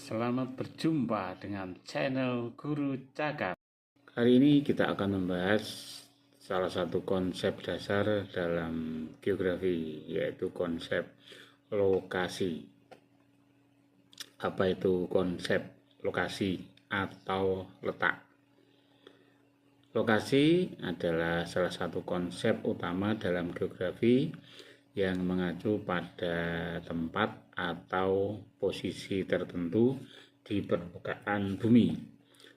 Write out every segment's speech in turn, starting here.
Selamat berjumpa dengan channel Guru Cakap. Hari ini kita akan membahas salah satu konsep dasar dalam geografi, yaitu konsep lokasi. Apa itu konsep lokasi atau letak? Lokasi adalah salah satu konsep utama dalam geografi yang mengacu pada tempat atau posisi tertentu di permukaan bumi.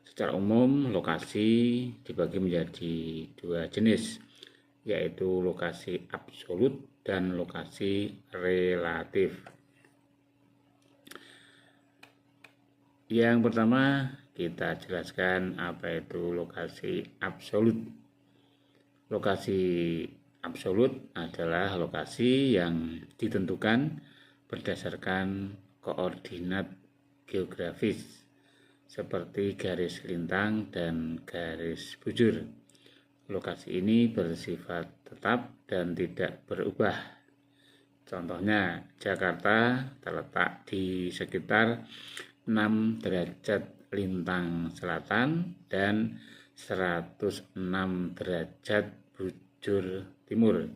Secara umum, lokasi dibagi menjadi dua jenis, yaitu lokasi absolut dan lokasi relatif. Yang pertama, kita jelaskan apa itu lokasi absolut. Lokasi absolut adalah lokasi yang ditentukan berdasarkan koordinat geografis seperti garis lintang dan garis bujur. Lokasi ini bersifat tetap dan tidak berubah. Contohnya, Jakarta terletak di sekitar 6 derajat lintang selatan dan 106 derajat bujur timur.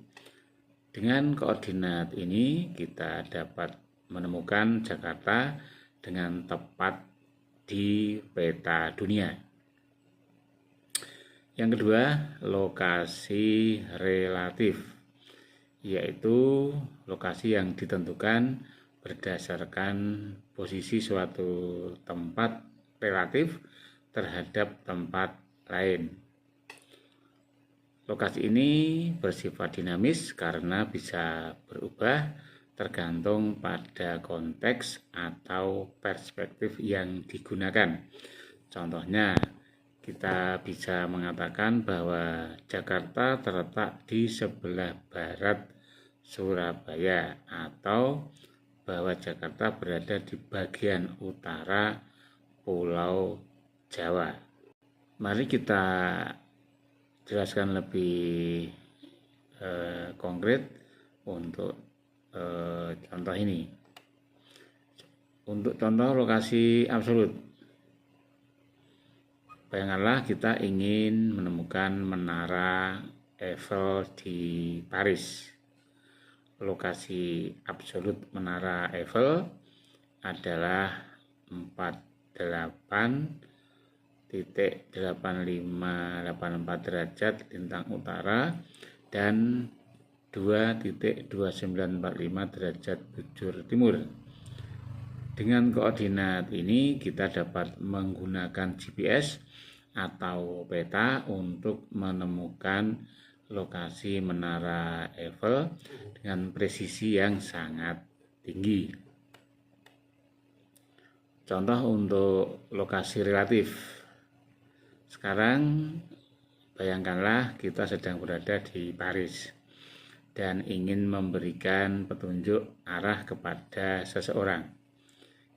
Dengan koordinat ini kita dapat menemukan Jakarta dengan tepat di peta dunia. Yang kedua, lokasi relatif, yaitu lokasi yang ditentukan berdasarkan posisi suatu tempat relatif terhadap tempat lain. Lokasi ini bersifat dinamis karena bisa berubah tergantung pada konteks atau perspektif yang digunakan. Contohnya, kita bisa mengatakan bahwa Jakarta terletak di sebelah barat Surabaya atau bahwa Jakarta berada di bagian utara Pulau Jawa. Mari kita jelaskan lebih konkret untuk contoh ini. Untuk contoh lokasi absolut, bayangkanlah kita ingin menemukan menara Eiffel di Paris. Lokasi absolut menara Eiffel adalah 48.8584 derajat lintang utara dan 2.2945 derajat bujur timur. Dengan koordinat ini kita dapat menggunakan GPS atau peta untuk menemukan lokasi menara Eiffel dengan presisi yang sangat tinggi. Contoh untuk lokasi relatif. Sekarang bayangkanlah kita sedang berada di Paris dan ingin memberikan petunjuk arah kepada seseorang.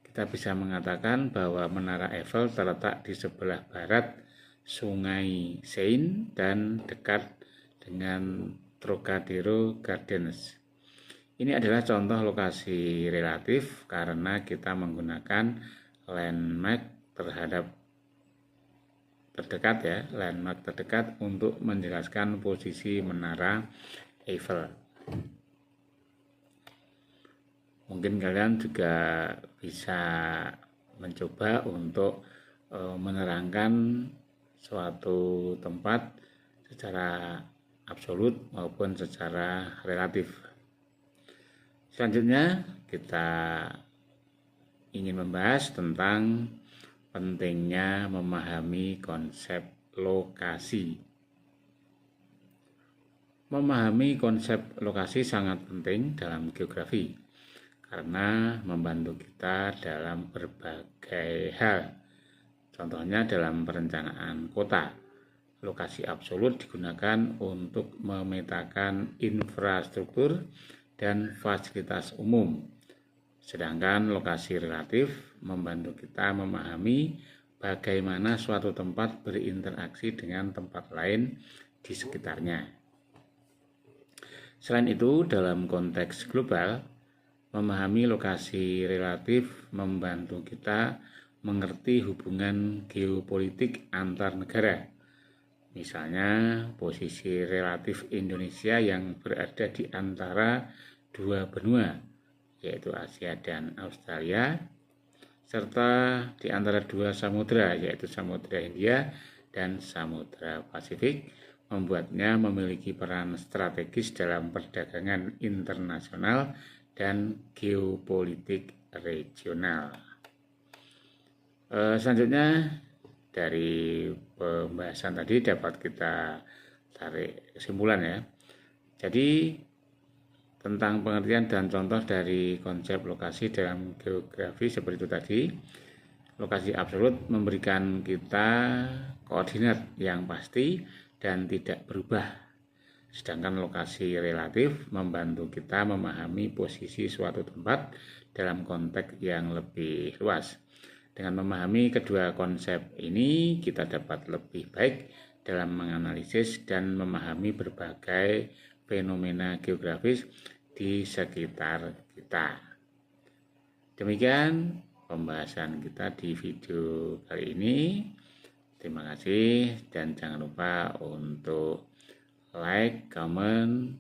Kita bisa mengatakan bahwa menara Eiffel terletak di sebelah barat Sungai Seine dan dekat dengan Trocadero Gardens. Ini adalah contoh lokasi relatif karena kita menggunakan landmark terdekat untuk menjelaskan posisi menara Eiffel. Mungkin kalian juga bisa mencoba untuk menerangkan suatu tempat secara absolut maupun secara relatif. Selanjutnya kita ingin membahas tentang pentingnya memahami konsep lokasi. Memahami konsep lokasi sangat penting dalam geografi karena membantu kita dalam berbagai hal. Contohnya dalam perencanaan kota. Lokasi absolut digunakan untuk memetakan infrastruktur dan fasilitas umum. Sedangkan lokasi relatif membantu kita memahami bagaimana suatu tempat berinteraksi dengan tempat lain di sekitarnya. Selain itu, dalam konteks global, Memahami lokasi relatif membantu kita mengerti hubungan geopolitik antar negara. Misalnya, posisi relatif Indonesia yang berada di antara dua benua, yaitu Asia dan Australia, serta di antara dua samudra, yaitu Samudra Hindia dan Samudra Pasifik, membuatnya memiliki peran strategis dalam perdagangan internasional dan geopolitik regional. Selanjutnya, dari pembahasan tadi dapat kita tarik kesimpulan ya. Jadi tentang pengertian dan contoh dari konsep lokasi dalam geografi seperti itu tadi. Lokasi absolut memberikan kita koordinat yang pasti dan tidak berubah. Sedangkan lokasi relatif membantu kita memahami posisi suatu tempat dalam konteks yang lebih luas. Dengan memahami kedua konsep ini, kita dapat lebih baik dalam menganalisis dan memahami berbagai fenomena geografis di sekitar kita. Demikian pembahasan kita di video kali ini. Terima kasih dan jangan lupa untuk like, comment,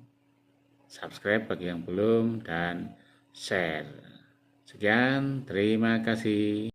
subscribe bagi yang belum, dan share. Sekian, terima kasih.